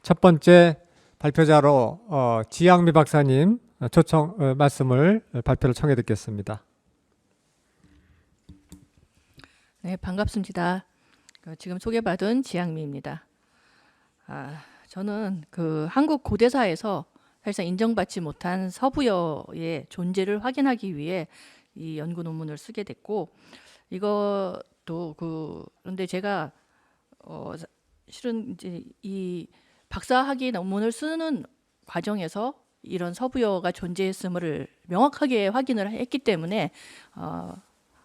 첫 번째 발표자로 지양미 박사님 말씀을 발표를 청해 듣겠습니다. 네, 반갑습니다. 지금 소개받은 지양미입니다. 저는 그 한국 고대사에서 사실상 인정받지 못한 서부여의 존재를 확인하기 위해 이 연구 논문을 쓰게 됐고, 이것도 그런데 제가 실은 이제 이 박사학위 논문을 쓰는 과정에서 이런 서부여가 존재했음을 명확하게 확인을 했기 때문에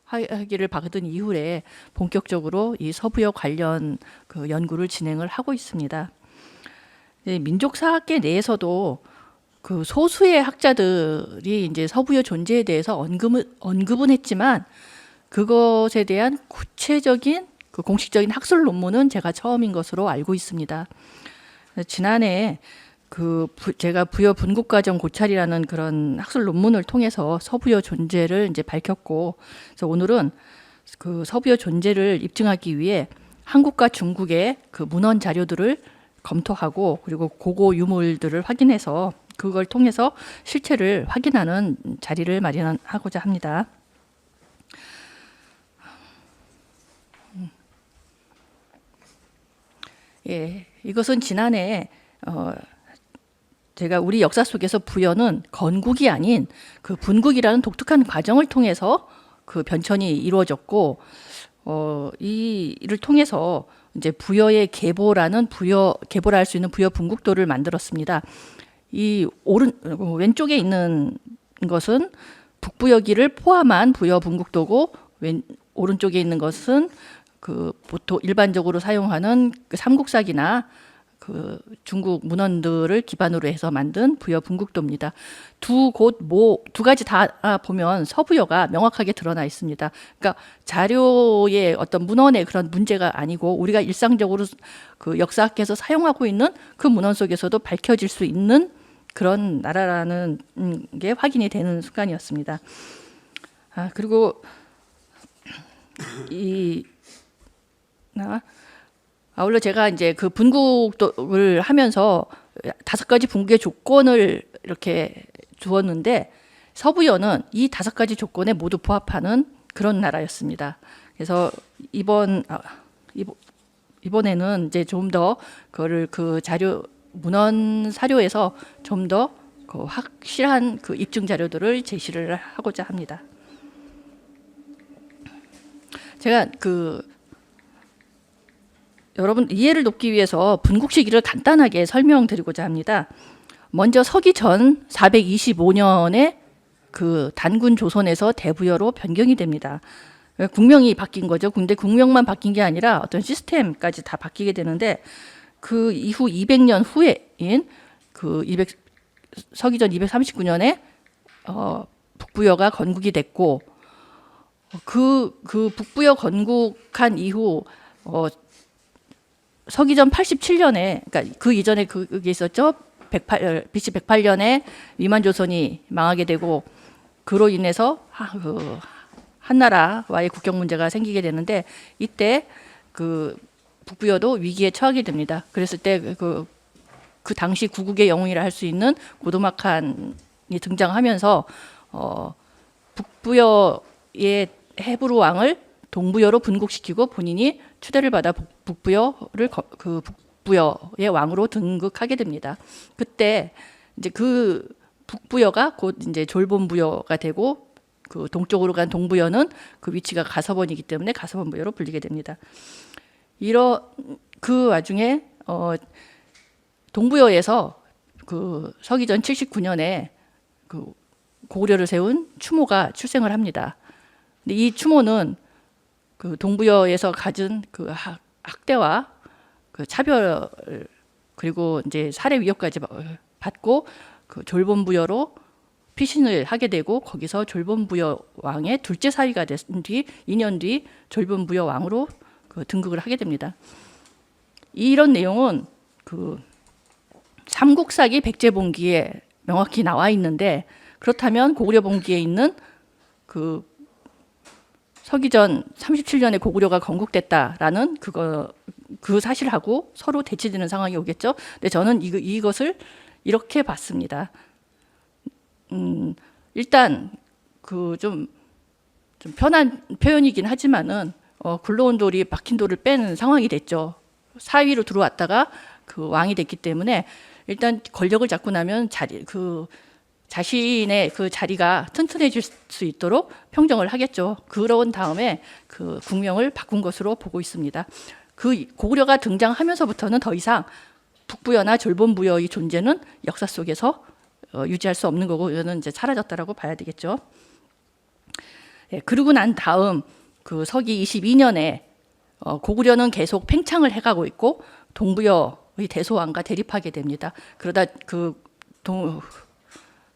학위를 받은 이후에 본격적으로 이 서부여 관련 그 연구를 진행을 하고 있습니다. 민족사학계 내에서도 그 소수의 학자들이 이제 서부여 존재에 대해서 언급은 했지만 그것에 대한 구체적인 그 공식적인 학술 논문은 제가 처음인 것으로 알고 있습니다. 지난해 제가 부여 분국과정 고찰이라는 그런 학술 논문을 통해서 서부여 존재를 이제 밝혔고, 그래서 오늘은 그 서부여 존재를 입증하기 위해 한국과 중국의 그 문헌 자료들을 검토하고 그리고 고고 유물들을 확인해서 그걸 통해서 실체를 확인하는 자리를 마련하고자 합니다. 예, 이것은 지난해 제가 우리 역사 속에서 부여는 건국이 아닌 그 분국이라는 독특한 과정을 통해서 그 변천이 이루어졌고, 이를 통해서 이제 부여의 계보라는 계보라 할 수 있는 부여 분국도를 만들었습니다. 이 왼쪽에 있는 것은 북부여기를 포함한 부여 분국도고, 오른쪽에 있는 것은 그 보통 일반적으로 사용하는 그 삼국사기나 그 중국 문헌들을 기반으로 해서 만든 부여 분국도입니다. 두 가지 다 보면 서부여가 명확하게 드러나 있습니다. 그러니까 자료의 어떤 문헌의 그런 문제가 아니고 우리가 일상적으로 그 역사학계에서 사용하고 있는 그 문헌 속에서도 밝혀질 수 있는 그런 나라라는 게 확인이 되는 순간이었습니다. 그리고 아울러 제가 이제 그 분국을 하면서 5가지 분국의 조건을 이렇게 주었는데 서부여는 이 5가지 조건에 모두 부합하는 그런 나라였습니다. 그래서 이번에는 이제 좀 더 그거를 그 문헌 사료에서 좀 더 그 확실한 그 입증 자료들을 제시를 하고자 합니다. 제가 여러분 이해를 돕기 위해서 분국 시기를 간단하게 설명드리고자 합니다. 먼저 서기 전 425년에 그 단군 조선에서 대부여로 변경이 됩니다. 국명이 바뀐 거죠. 근데 국명만 바뀐 게 아니라 어떤 시스템까지 다 바뀌게 되는데, 그 이후 200년 후에인 서기 전 239년에 북부여가 건국이 됐고, 그 북부여 건국한 이후 서기전 87년에, 그러니까 그 이전에 그게 있었죠. BC 108년에 위만조선이 망하게 되고, 그로 인해서 한나라와의 국경 문제가 생기게 되는데, 이때 그 북부여도 위기에 처하게 됩니다. 그랬을 때 그 당시 구국의 영웅이라 할 수 있는 고도막한이 등장하면서 북부여의 헤브루 왕을 동부여로 분국시키고 본인이 추대를 받아 북부여의 왕으로 등극하게 됩니다. 그때 이제 그 북부여가 곧 이제 졸본부여가 되고, 그 동쪽으로 간 동부여는 그 위치가 가서번이기 때문에 가서번부여로 불리게 됩니다. 그 와중에 동부여에서 그 서기전 79년에 그 고구려를 세운 추모가 출생을 합니다. 근데 이 추모는 그 동부여에서 가진 그 학대와 그 차별, 그리고 이제 살해 위협까지 받고 그 졸본부여로 피신을 하게 되고, 거기서 졸본부여 왕의 둘째 사위가 된 뒤 2년 뒤 졸본부여 왕으로 그 등극을 하게 됩니다. 이런 내용은 그 삼국사기 백제본기에 명확히 나와 있는데, 그렇다면 고구려본기에 있는 그 서기전 37년에 고구려가 건국됐다라는 그 사실하고 서로 대치되는 상황이 오겠죠. 근데 저는 이것을 이렇게 봤습니다. 일단 그 좀 편한 표현이긴 하지만은 굴러온 돌이 박힌 돌을 빼는 상황이 됐죠. 사위로 들어왔다가 그 왕이 됐기 때문에 일단 권력을 잡고 나면 자신의 그 자리가 튼튼해질 수 있도록 평정을 하겠죠. 그런 다음에 그 국명을 바꾼 것으로 보고 있습니다. 그 고구려가 등장하면서부터는 더 이상 북부여나 졸본부여의 존재는 역사 속에서 유지할 수 없는 거고 이거는 이제 사라졌다라고 봐야 되겠죠. 예, 그러고 난 다음 그 서기 22년에 고구려는 계속 팽창을 해가고 있고 동부여의 대소왕과 대립하게 됩니다. 그러다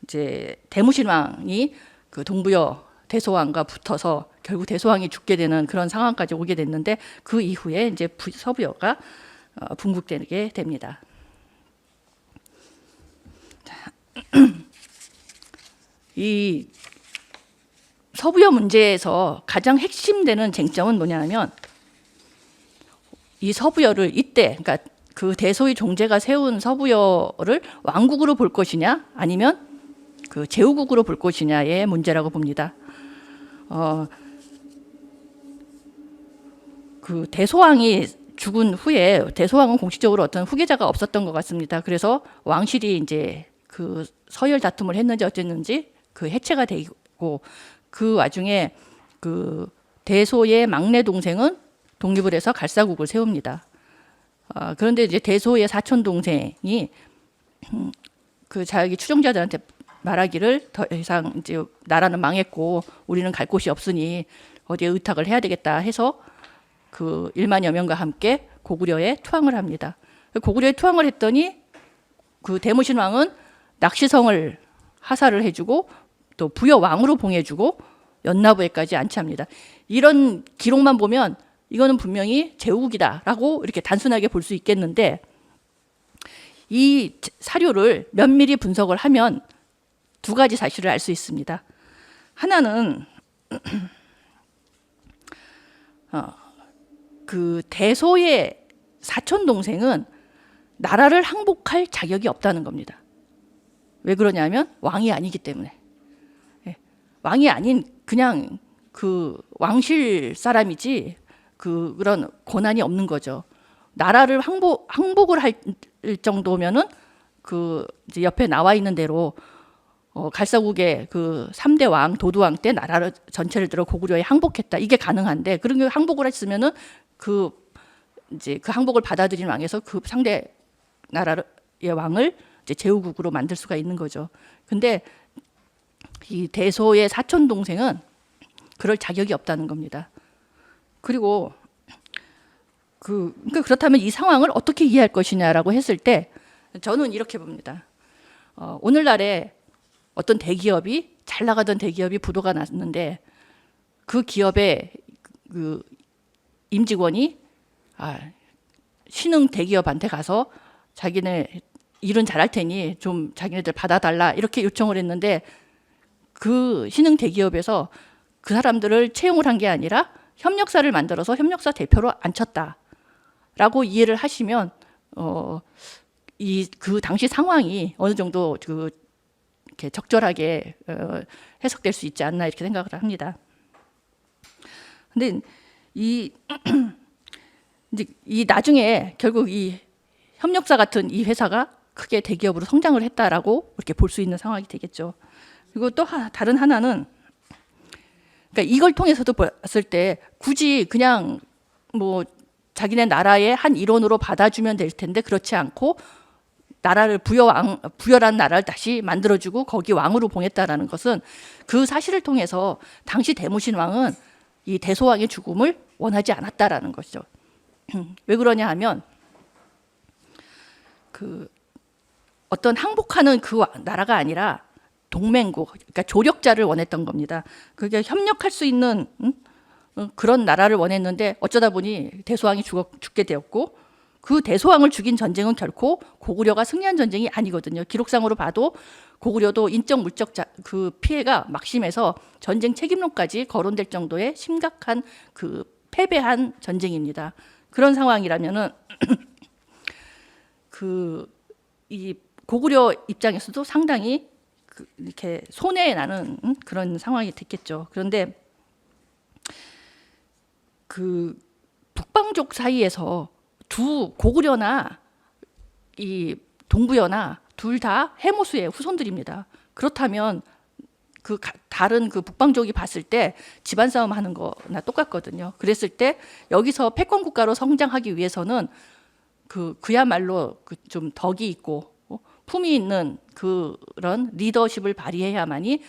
이제 대무신왕이 그 동부여 대소왕과 붙어서 결국 대소왕이 죽게 되는 그런 상황까지 오게 됐는데 그 이후에 이제 서부여가 분국되게 됩니다. 이 서부여 문제에서 가장 핵심되는 쟁점은 뭐냐면 이 서부여를 이때 그러니까 그 대소의 종제가 세운 서부여를 왕국으로 볼 것이냐 아니면 그 제후국으로 볼 것이냐의 문제라고 봅니다. 그 대소왕이 죽은 후에 대소왕은 공식적으로 어떤 후계자가 없었던 것 같습니다. 그래서 왕실이 이제 그 서열 다툼을 했는지 어쨌는지 그 해체가 되고 그 와중에 그 대소의 막내 동생은 독립을 해서 갈사국을 세웁니다. 그런데 이제 대소의 사촌 동생이 그 자기 추종자들한테 말하기를 더 이상 이제 나라는 망했고 우리는 갈 곳이 없으니 어디에 의탁을 해야 되겠다 해서 그 1만여 명과 함께 고구려에 투항을 합니다. 고구려에 투항을 했더니 그 대무신왕은 낙시성을 하사를 해주고 또 부여 왕으로 봉해주고 연나부에까지 안치합니다. 이런 기록만 보면 이거는 분명히 제후국이다라고 이렇게 단순하게 볼 수 있겠는데 이 사료를 면밀히 분석을 하면 두 가지 사실을 알 수 있습니다. 하나는 그 대소의 사촌 동생은 나라를 항복할 자격이 없다는 겁니다. 왜 그러냐면 왕이 아니기 때문에. 왕이 아닌 그냥 그 왕실 사람이지 그런 권한이 없는 거죠. 나라를 항복을 할 정도면은 그 이제 옆에 나와 있는 대로 갈사국의 그 3대 왕 도두왕 때 나라를 전체를 들어 고구려에 항복했다. 이게 가능한데 그런 게 항복을 했으면은 그 이제 그 항복을 받아들인 왕에서 그 상대 나라의 왕을 이제 제후국으로 만들 수가 있는 거죠. 근데 이 대소의 사촌 동생은 그럴 자격이 없다는 겁니다. 그리고 그러니까 그렇다면 이 상황을 어떻게 이해할 것이냐라고 했을 때 저는 이렇게 봅니다. 오늘날에 어떤 대기업이 잘 나가던 대기업이 부도가 났는데 그 기업의 그 임직원이 신흥 대기업한테 가서 자기네 일은 잘할 테니 좀 자기네들 받아달라 이렇게 요청을 했는데 그 신흥 대기업에서 그 사람들을 채용을 한 게 아니라 협력사를 만들어서 협력사 대표로 앉혔다라고 이해를 하시면 그 당시 상황이 어느 정도 이렇게 적절하게 해석될 수 있지 않나 이렇게 생각을 합니다. 근데 이제 이 나중에 결국 이 협력사 같은 이 회사가 크게 대기업으로 성장을 했다라고 이렇게 볼 수 있는 상황이 되겠죠. 그리고 또 다른 하나는 그러니까 이걸 통해서도 봤을 때 굳이 그냥 뭐 자기네 나라의 한 일원으로 받아주면 될 텐데 그렇지 않고 나라를 부여란 나라를 다시 만들어주고 거기 왕으로 봉했다라는 것은 그 사실을 통해서 당시 대무신 왕은 이 대소왕의 죽음을 원하지 않았다라는 것이죠. 왜 그러냐 하면 그 어떤 항복하는 그 나라가 아니라 동맹국, 그러니까 조력자를 원했던 겁니다. 그게 협력할 수 있는 그런 나라를 원했는데 어쩌다 보니 대소왕이 죽게 되었고 그 대소왕을 죽인 전쟁은 결코 고구려가 승리한 전쟁이 아니거든요. 기록상으로 봐도 고구려도 인적 물적 그 피해가 막심해서 전쟁 책임론까지 거론될 정도의 심각한 그 패배한 전쟁입니다. 그런 상황이라면은 이 고구려 입장에서도 상당히 이렇게 손해 나는 그런 상황이 됐겠죠. 그런데 그 북방족 사이에서 두 고구려나 이 동부여나 둘 다 해모수의 후손들입니다. 그렇다면 다른 그 북방족이 봤을 때 집안 싸움 하는 거나 똑같거든요. 그랬을 때 여기서 패권 국가로 성장하기 위해서는 그야말로 좀 덕이 있고 품이 있는 그런 리더십을 발휘해야만이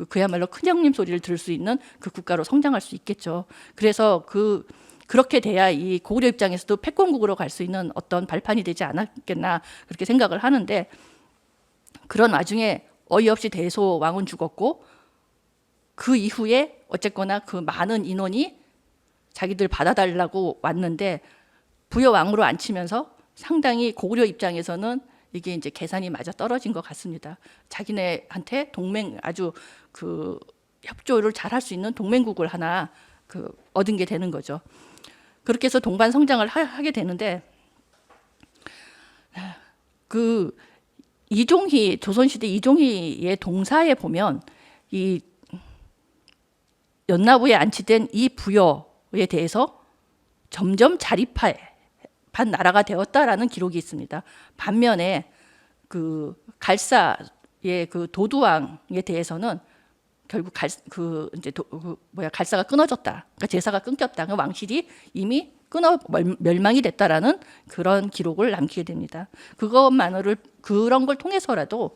그야말로 큰 형님 소리를 들을 수 있는 그 국가로 성장할 수 있겠죠. 그래서 그렇게 돼야 이 고구려 입장에서도 패권국으로 갈 수 있는 어떤 발판이 되지 않았겠나 그렇게 생각을 하는데, 그런 와중에 어이없이 대소 왕은 죽었고 그 이후에 어쨌거나 그 많은 인원이 자기들 받아달라고 왔는데 부여 왕으로 앉히면서 상당히 고구려 입장에서는 이게 이제 계산이 맞아 떨어진 것 같습니다. 자기네한테 아주 협조를 잘 할 수 있는 동맹국을 하나 얻은 게 되는 거죠. 그렇게 해서 동반 성장을 하게 되는데, 이종희, 조선시대 이종희의 동사에 보면 이 연나부에 안치된 이 부여에 대해서 점점 자립한 나라가 되었다라는 기록이 있습니다. 반면에 갈사의 도두왕에 대해서는 결국 갈사가 끊어졌다. 그러니까 제사가 끊겼다. 그 왕실이 이미 멸망이 됐다라는 그런 기록을 남기게 됩니다. 그런 걸 통해서라도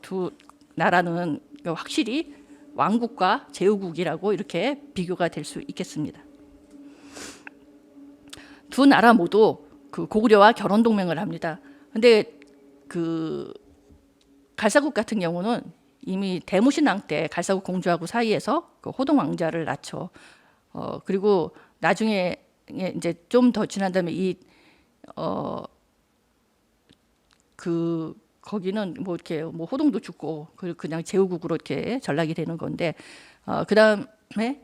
두 나라는 확실히 왕국과 제후국이라고 이렇게 비교가 될 수 있겠습니다. 두 나라 모두 고구려와 결혼 동맹을 합니다. 근데 갈사국 같은 경우는 이미 대무신왕 때 갈사국 공주하고 사이에서 호동 왕자를 낳죠. 그리고 나중에 이제 좀 더 지난 다음에 거기는 뭐 이렇게 호동도 죽고 그냥 제후국으로 이렇게 전락이 되는 건데, 그다음에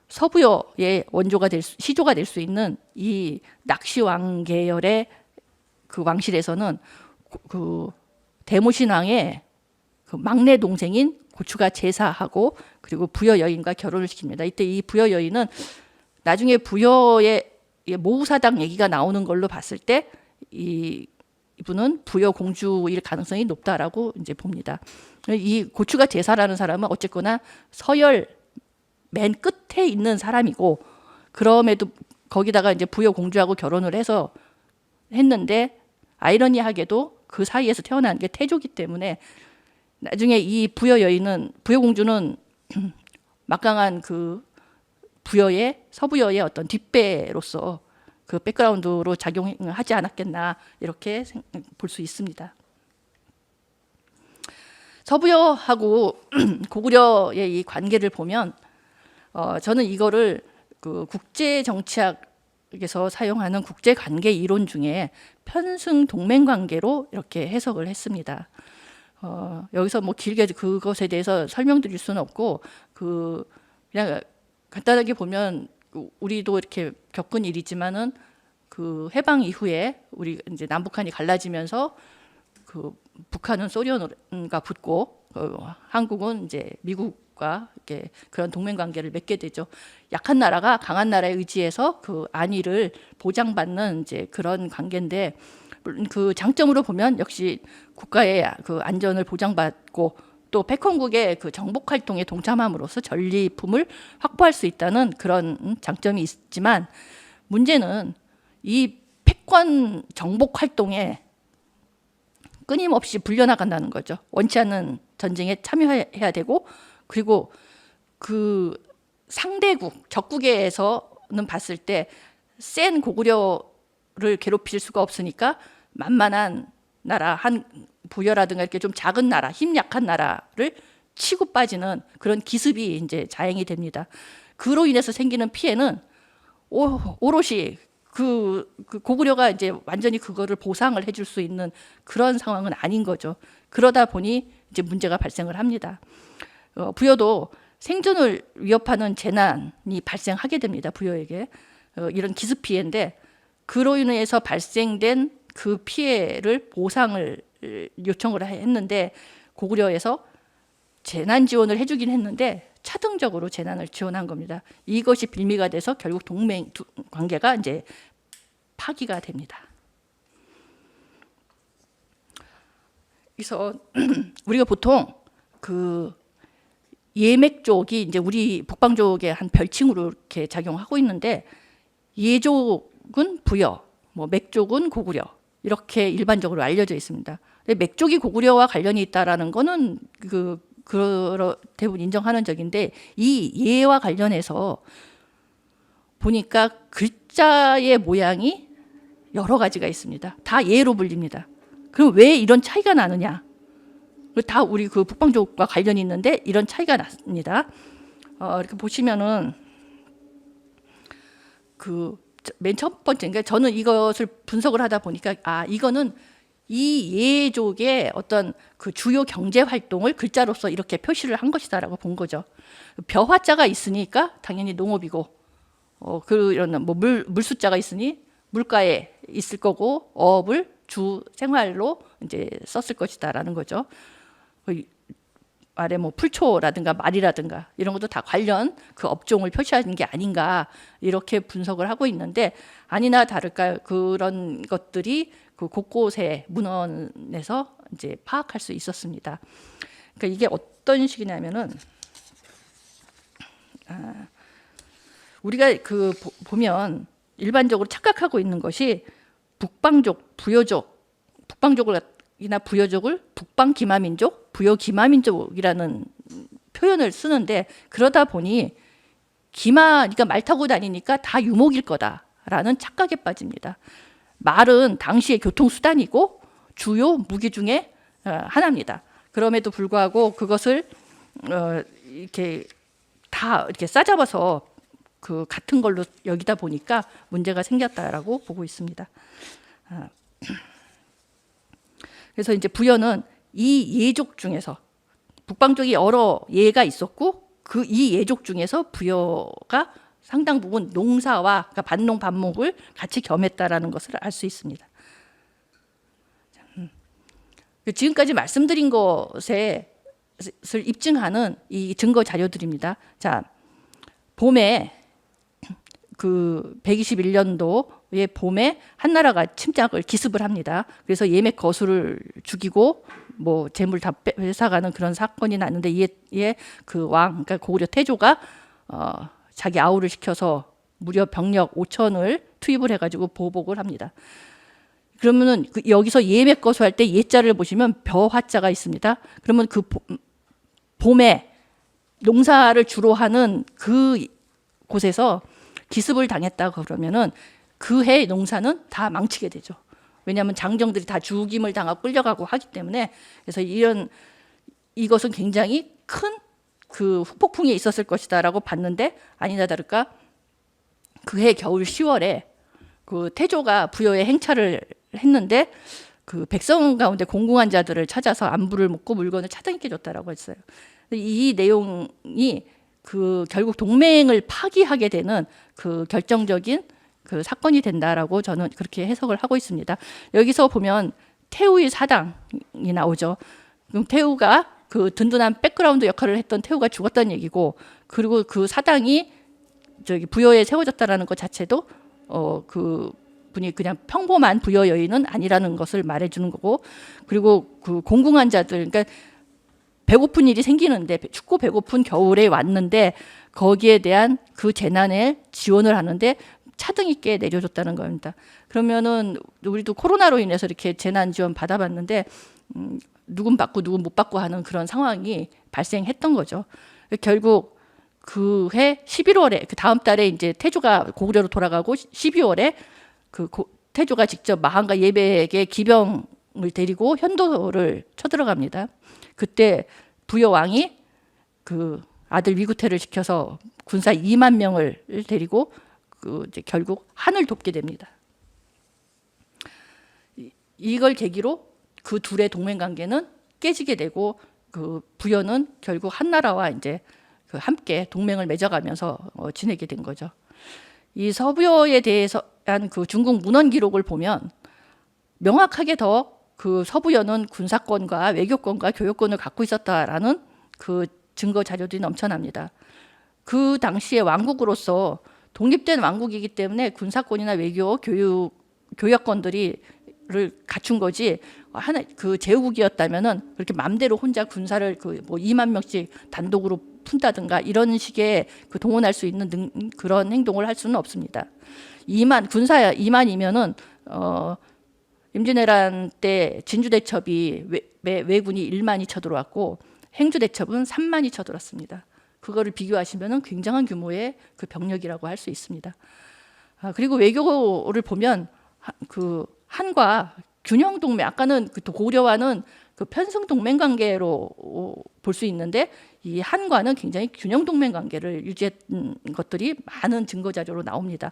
서부여의 시조가 될 수 있는 이 낙시왕 계열의 왕실에서는 대모신왕의 막내 동생인 고추가 제사하고 그리고 부여 여인과 결혼을 시킵니다. 이때 이 부여 여인은 나중에 부여의 모후사당 얘기가 나오는 걸로 봤을 때 이분은 부여 공주일 가능성이 높다라고 이제 봅니다. 이 고추가 제사라는 사람은 어쨌거나 서열 맨 끝에 있는 사람이고, 그럼에도 거기다가 이제 부여 공주하고 결혼을 했는데 아이러니하게도 그 사이에서 태어난 게 태조기 때문에 나중에 이 부여 공주는 막강한 서부여의 어떤 뒷배로서 백그라운드로 작용하지 않았겠나 이렇게 볼 수 있습니다. 서부여하고 고구려의 이 관계를 보면 저는 이거를 국제 정치학에서 사용하는 국제 관계 이론 중에 편승 동맹 관계로 이렇게 해석을 했습니다. 여기서 길게 그것에 대해서 설명드릴 수는 없고 그냥 간단하게 보면 우리도 이렇게 겪은 일이지만은 해방 이후에 우리 이제 남북한이 갈라지면서 북한은 소련과 붙고 한국은 이제 미국과 이렇게 그런 동맹 관계를 맺게 되죠. 약한 나라가 강한 나라에 의지해서 안위를 보장받는 이제 그런 관계인데, 장점으로 보면 역시 국가의 안전을 보장받고 또 패권국의 정복 활동에 동참함으로써 전리품을 확보할 수 있다는 그런 장점이 있지만, 문제는 이 패권 정복 활동에 끊임없이 불려나간다는 거죠. 원치 않는 전쟁에 참여해야 되고, 그리고 상대국, 적국에서는 봤을 때 센 고구려를 괴롭힐 수가 없으니까 만만한 나라, 부여라든가 이렇게 좀 작은 나라, 힘 약한 나라를 치고 빠지는 그런 기습이 이제 자행이 됩니다. 그로 인해서 생기는 피해는 오롯이 고구려가 이제 완전히 그거를 보상을 해줄 수 있는 그런 상황은 아닌 거죠. 그러다 보니 이제 문제가 발생을 합니다. 부여도 생존을 위협하는 재난이 발생하게 됩니다. 부여에게. 이런 기습 피해인데 그로 인해서 발생된 그 피해를 보상을 요청을 했는데 고구려에서 재난 지원을 해주긴 했는데 차등적으로 재난을 지원한 겁니다. 이것이 빌미가 돼서 결국 동맹 관계가 이제 파기가 됩니다. 그래서 우리가 보통 그 예맥족이 이제 우리 북방족의 한 별칭으로 이렇게 작용하고 있는데 예족은 부여, 뭐 맥족은 고구려 이렇게 일반적으로 알려져 있습니다. 근데 맥족이 고구려와 관련이 있다라는 거는 대부분 인정하는 적인데 이 예와 관련해서 보니까 글자의 모양이 여러 가지가 있습니다. 다 예로 불립니다. 그럼 왜 이런 차이가 나느냐? 다 우리 그 북방족과 관련이 있는데 이런 차이가 납니다. 이렇게 보시면은 그 맨 첫 번째, 그러니까 저는 이것을 분석을 하다 보니까 이거는 이 예족의 어떤 그 주요 경제 활동을 글자로서 이렇게 표시를 한 것이다라고 본 거죠. 벼화자가 있으니까 당연히 농업이고, 그런 뭐 물숫자가 있으니 물가에 있을 거고, 어업을 주 생활로 이제 썼을 것이다라는 거죠. 아래 뭐 풀초라든가 말이라든가 이런 것도 다 관련 그 업종을 표시하는 게 아닌가 이렇게 분석을 하고 있는데 아니나 다를까 그런 것들이 그 곳곳에 문헌에서 이제 파악할 수 있었습니다. 그러니까 이게 어떤 식이냐면은 우리가 그 보면 일반적으로 착각하고 있는 것이 북방족, 부여족, 북방족이나 부여족을 북방 기마민족, 부여 기마민족이라는 표현을 쓰는데 그러다 보니 그러니까 말 타고 다니니까 다 유목일 거다라는 착각에 빠집니다. 말은 당시의 교통수단이고 주요 무기 중에 하나입니다. 그럼에도 불구하고 그것을 이렇게 다 이렇게 싸잡아서 그 같은 걸로 여기다 보니까 문제가 생겼다라고 보고 있습니다. 그래서 이제 부여는 이 예족 중에서 북방족이 여러 예가 있었고 그 이 예족 중에서 부여가 상당 부분 농사와 그러니까 반농 반목을 같이 겸했다라는 것을 알 수 있습니다. 지금까지 말씀드린 것을 입증하는 이 증거 자료들입니다. 봄에 그 121년도의 봄에 한나라가 침략을 기습을 합니다. 그래서 예맥 거수를 죽이고 뭐 재물 다 뺏어가는 그런 사건이 났는데 이에 그 왕, 그러니까 고구려 태조가 자기 아우를 시켜서 무려 병력 5천을 투입을 해가지고 보복을 합니다. 그러면은 여기서 예맥 거수할 때 예자를 보시면 벼화자가 있습니다. 그러면 그 봄에 농사를 주로 하는 그 곳에서 기습을 당했다 그러면은 그 해 농사는 다 망치게 되죠. 왜냐하면 장정들이 다 죽임을 당하고 끌려가고 하기 때문에 그래서 이것은 굉장히 큰 그 후폭풍이 있었을 것이다라고 봤는데 아니나 다를까 그해 겨울 10월에 그 태조가 부여에 행차를 했는데 그 백성 가운데 공공한 자들을 찾아서 안부를 묻고 물건을 차등있게 줬다라고 했어요. 이 내용이 그 결국 동맹을 파기하게 되는 그 결정적인 그 사건이 된다라고 저는 그렇게 해석을 하고 있습니다. 여기서 보면 태우의 사당이 나오죠. 그럼 태우가 그 든든한 백그라운드 역할을 했던 태우가 죽었다는 얘기고, 그리고 그 사당이 저기 부여에 세워졌다라는 것 자체도 그 분이 그냥 평범한 부여 여인은 아니라는 것을 말해주는 거고, 그리고 그 공공한 자들, 그러니까 배고픈 일이 생기는데 춥고 배고픈 겨울에 왔는데 거기에 대한 그 재난에 지원을 하는데 차등 있게 내려줬다는 겁니다. 그러면은 우리도 코로나로 인해서 이렇게 재난 지원 받아봤는데 누군 받고 누군 못 받고 하는 그런 상황이 발생했던 거죠. 결국 그 해 11월에 그 다음 달에 이제 태조가 고구려로 돌아가고 12월에 그 태조가 직접 마한과 예백의 기병을 데리고 현도를 쳐들어갑니다. 그때 부여 왕이 그 아들 위구태를 시켜서 군사 2만 명을 데리고 그 이제 결국 한을 돕게 됩니다. 이걸 계기로 그 둘의 동맹 관계는 깨지게 되고 그 부여는 결국 한나라와 이제 그 함께 동맹을 맺어가면서 지내게 된 거죠. 이 서부여에 대해서 한 그 중국 문헌 기록을 보면 명확하게 더 그 서부여는 군사권과 외교권과 교육권을 갖고 있었다라는 그 증거 자료들이 넘쳐납니다. 그 당시에 왕국으로서 독립된 왕국이기 때문에 군사권이나 외교, 교역권들을 갖춘 거지. 하나 그 제후국이었다면은 그렇게 맘대로 혼자 군사를 그 뭐 2만 명씩 단독으로 푼다든가 이런 식의 그 동원할 수 있는 그런 행동을 할 수는 없습니다. 군사 2만이면은 임진왜란 때 진주대첩이 왜군이 1만이 쳐들어왔고 행주대첩은 3만이 쳐들어왔습니다. 그거를 비교하시면은 굉장한 규모의 그 병력이라고 할 수 있습니다. 그리고 외교를 보면 그 한과 균형 동맹, 아까는 그 고려와는 그 편승 동맹 관계로 볼 수 있는데 이 한과는 굉장히 균형 동맹 관계를 유지했던 것들이 많은 증거 자료로 나옵니다.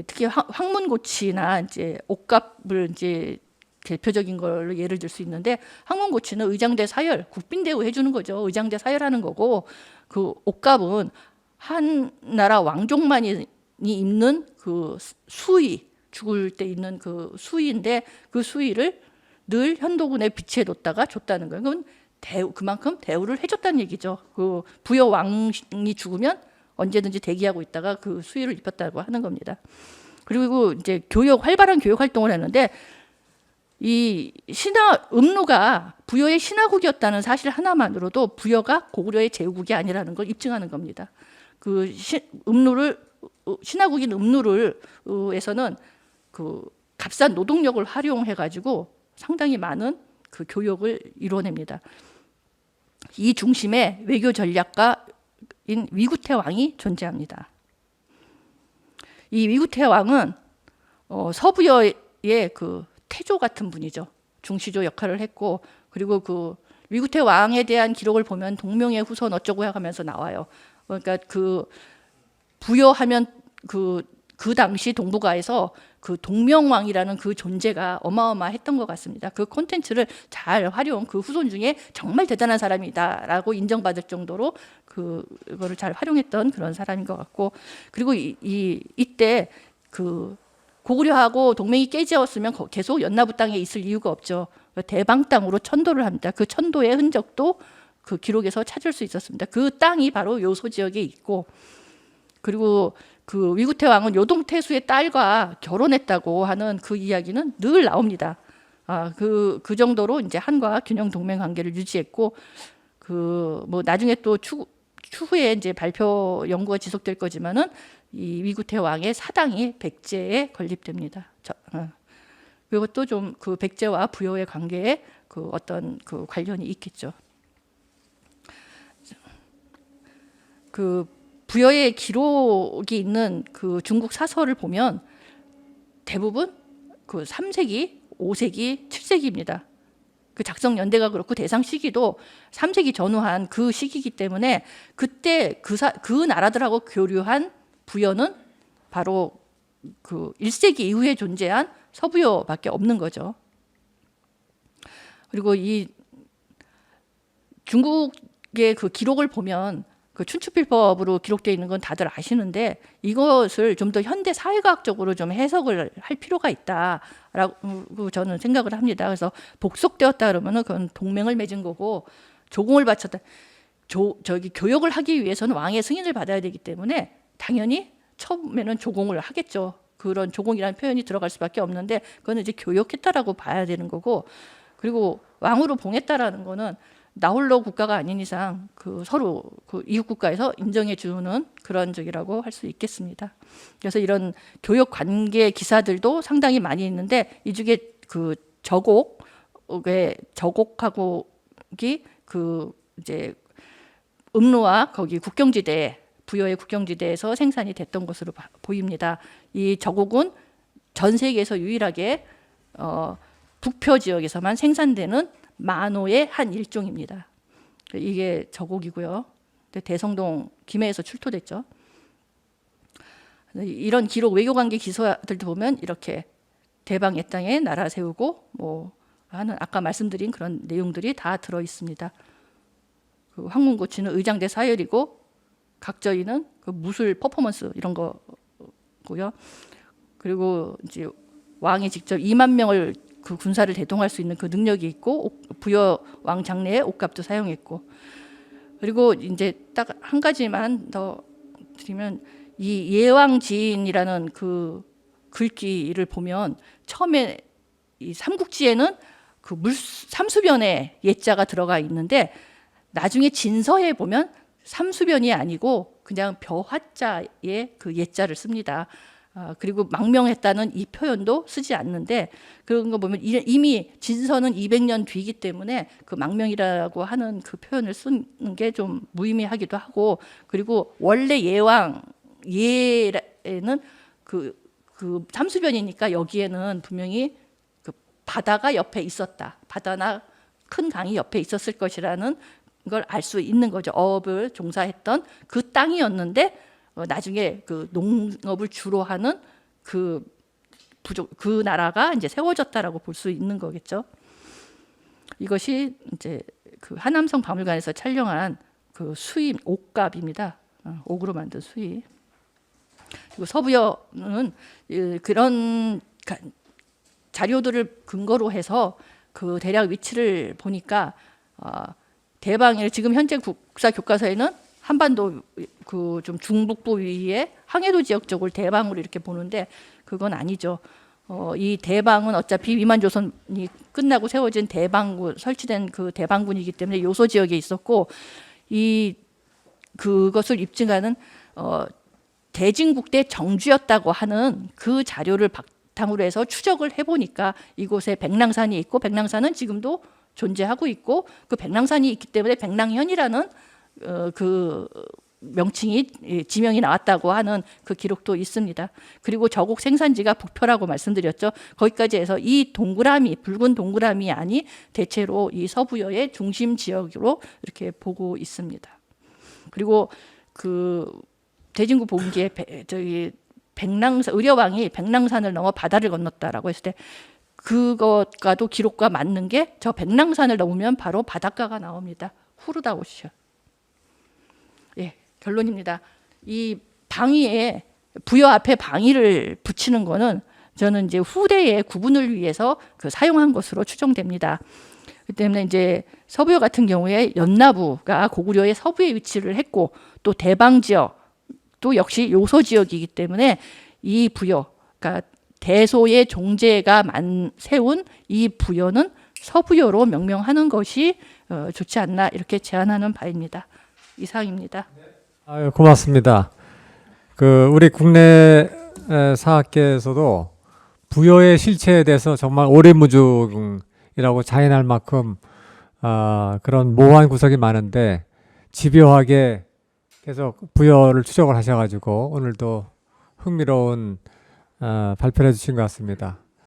특히 황문고치나 이제 옥갑을 이제 대표적인 걸로 예를 들 수 있는데 황문고치는 의장대 사열, 국빈대우 해주는 거죠. 의장대 사열하는 거고 그 옥갑은 한 나라 왕족만이 입는 그 수의, 죽을 때 입는 그 수의인데 그 수의를 늘 현도군의 비치에 뒀다가 줬다는 거예요. 그건 그만큼 대우를 해줬다는 얘기죠. 그 부여 왕이 죽으면 언제든지 대기하고 있다가 그 수의를 입혔다고 하는 겁니다. 그리고 이제 활발한 교육 활동을 했는데 이 음루가 부여의 신하국이었다는 사실 하나만으로도 부여가 고구려의 제후국이 아니라는 걸 입증하는 겁니다. 그 신하국인 음루에서는 그 값싼 노동력을 활용해 가지고 상당히 많은 그 교역을 이뤄냅니다. 이 중심에 외교 전략가인 위구태 왕이 존재합니다. 이 위구태 왕은 서부여의 그 태조 같은 분이죠. 중시조 역할을 했고 그리고 그 위구태 왕에 대한 기록을 보면 동명의 후손 어쩌고 하면서 나와요. 그러니까 그 부여하면 그 당시 동북아에서 그 동명왕이라는 그 존재가 어마어마했던 것 같습니다. 그 콘텐츠를 잘 그 후손 중에 정말 대단한 사람이다라고 인정받을 정도로 그거를 잘 활용했던 그런 사람인 것 같고 그리고 이때 그 고구려하고 동맹이 깨지었으면 계속 연나부 땅에 있을 이유가 없죠. 대방 땅으로 천도를 합니다. 그 천도의 흔적도 그 기록에서 찾을 수 있었습니다. 그 땅이 바로 요소 지역에 있고 그리고 그 위구태 왕은 요동태수의 딸과 결혼했다고 하는 그 이야기는 늘 나옵니다. 그 정도로 이제 한과 균형 동맹 관계를 유지했고 그 뭐 나중에 또 추후에 이제 발표 연구가 지속될 거지만은 이 위구태 왕의 사당이 백제에 건립됩니다. 그것도 좀 그 백제와 부여의 관계에 그 어떤 그 관련이 있겠죠. 그 부여의 기록이 있는 그 중국 사서를 보면 대부분 그 3세기, 5세기, 7세기입니다. 그 작성 연대가 그렇고 대상 시기도 3세기 전후한 그 시기이기 때문에 그때 그 나라들하고 교류한 부여는 바로 그 1세기 이후에 존재한 서부여밖에 없는 거죠. 그리고 이 중국의 그 기록을 보면 그 춘추필법으로 기록되어 있는 건 다들 아시는데 이것을 좀 더 현대 사회과학적으로 좀 해석을 할 필요가 있다라고 저는 생각을 합니다. 그래서 복속되었다 그러면은 그건 동맹을 맺은 거고 조공을 바쳤다. 저기 교역을 하기 위해서는 왕의 승인을 받아야 되기 때문에 당연히 처음에는 조공을 하겠죠. 그런 조공이라는 표현이 들어갈 수밖에 없는데 그거는 이제 교역했다라고 봐야 되는 거고 그리고 왕으로 봉했다라는 거는 나홀로 국가가 아닌 이상 그 서로 그 이웃 국가에서 인정해 주는 그런 적이라고 할 수 있겠습니다. 그래서 이런 교역 관계 기사들도 상당히 많이 있는데 이 중에 그 저곡하고 그 이제 음루와 거기 국경지대 부여의 국경지대에서 생산이 됐던 것으로 보입니다. 이 저곡은 전 세계에서 유일하게 북표 지역에서만 생산되는 만호의 한 일종입니다. 이게 저곡이고요. 대성동 김해에서 출토됐죠. 이런 기록 외교관계 기사들도 보면 이렇게 대방의 땅에 나라 세우고 뭐 하는 아까 말씀드린 그런 내용들이 다 들어 있습니다. 그 황문고치는 의장대 사열이고 각저이는 그 무술 퍼포먼스 이런 거 있었고요. 그리고 이제 왕이 직접 2만 명을 그 군사를 대동할 수 있는 그 능력이 있고 부여 왕 장례에 옷값도 사용했고 그리고 이제 딱 한 가지만 더 드리면 이 예왕지인이라는 그 글귀를 보면 처음에 이 삼국지에는 그 삼수변에 예자가 들어가 있는데 나중에 진서에 보면 삼수변이 아니고 그냥 벼화자에 그 예자를 씁니다. 그리고 망명했다는 이 표현도 쓰지 않는데 그런 거 보면 이미 진서는 200년 뒤이기 때문에 그 망명이라고 하는 그 표현을 쓰는 게 좀 무의미하기도 하고 그리고 원래 예왕 예에는 그 삼수변이니까 여기에는 분명히 그 바다가 옆에 있었다. 바다나 큰 강이 옆에 있었을 것이라는 걸 알 수 있는 거죠. 어업을 종사했던 그 땅이었는데 나중에 그 농업을 주로 하는 그 나라가 이제 세워졌다라고 볼 수 있는 거겠죠. 이것이 이제 그 하남성 박물관에서 촬영한 그 수입 옥갑입니다. 옥으로 만든 수입. 그리고 서부여는 그런 자료들을 근거로 해서 그 대략 위치를 보니까 대방일 지금 현재 국사 교과서에는 한반도 그 좀 중북부 위에 항해도 지역 쪽을 대방으로 이렇게 보는데 그건 아니죠. 이 대방은 어차피 위만조선이 끝나고 세워진 대방군 설치된 그 대방군이기 때문에 요소 지역에 있었고 그것을 입증하는 대진국대 정주였다고 하는 그 자료를 바탕으로 해서 추적을 해보니까 이곳에 백랑산이 있고 백랑산은 지금도 존재하고 있고 그 백랑산이 있기 때문에 백랑현이라는 그 명칭이 지명이 나왔다고 하는 그 기록도 있습니다. 그리고 저곡 생산지가 북표라고 말씀드렸죠. 거기까지 해서 이 동그라미 붉은 동그라미 안이 대체로 이 서부여의 중심 지역으로 이렇게 보고 있습니다. 그리고 그 대진국 봉기에 백랑산 의려왕이 백랑산을 넘어 바다를 건넜다라고 했을 때 그것과도 기록과 맞는 게 저 백랑산을 넘으면 바로 바닷가가 나옵니다. 후르다오시아. 예, 결론입니다. 이 방위에 부여 앞에 방위를 붙이는 거는 저는 이제 후대의 구분을 위해서 그 사용한 것으로 추정됩니다. 그 때문에 이제 서부여 같은 경우에 연나부가 고구려의 서부에 위치를 했고 또 대방 지역도 역시 요소 지역이기 때문에 이 부여, 그러니까 대소의 종제가 세운 이 부여는 서부여로 명명하는 것이 좋지 않나 이렇게 제안하는 바입니다. 이상입니다. 아유, 고맙습니다. 우리 국내 사학계에서도 부여의 실체에 대해서 정말 오래무중이라고 자인할 만큼 그런 모호한 구석이 많은데 집요하게 계속 부여를 추적을 하셔가지고 오늘도 흥미로운 발표를 해주신 것 같습니다.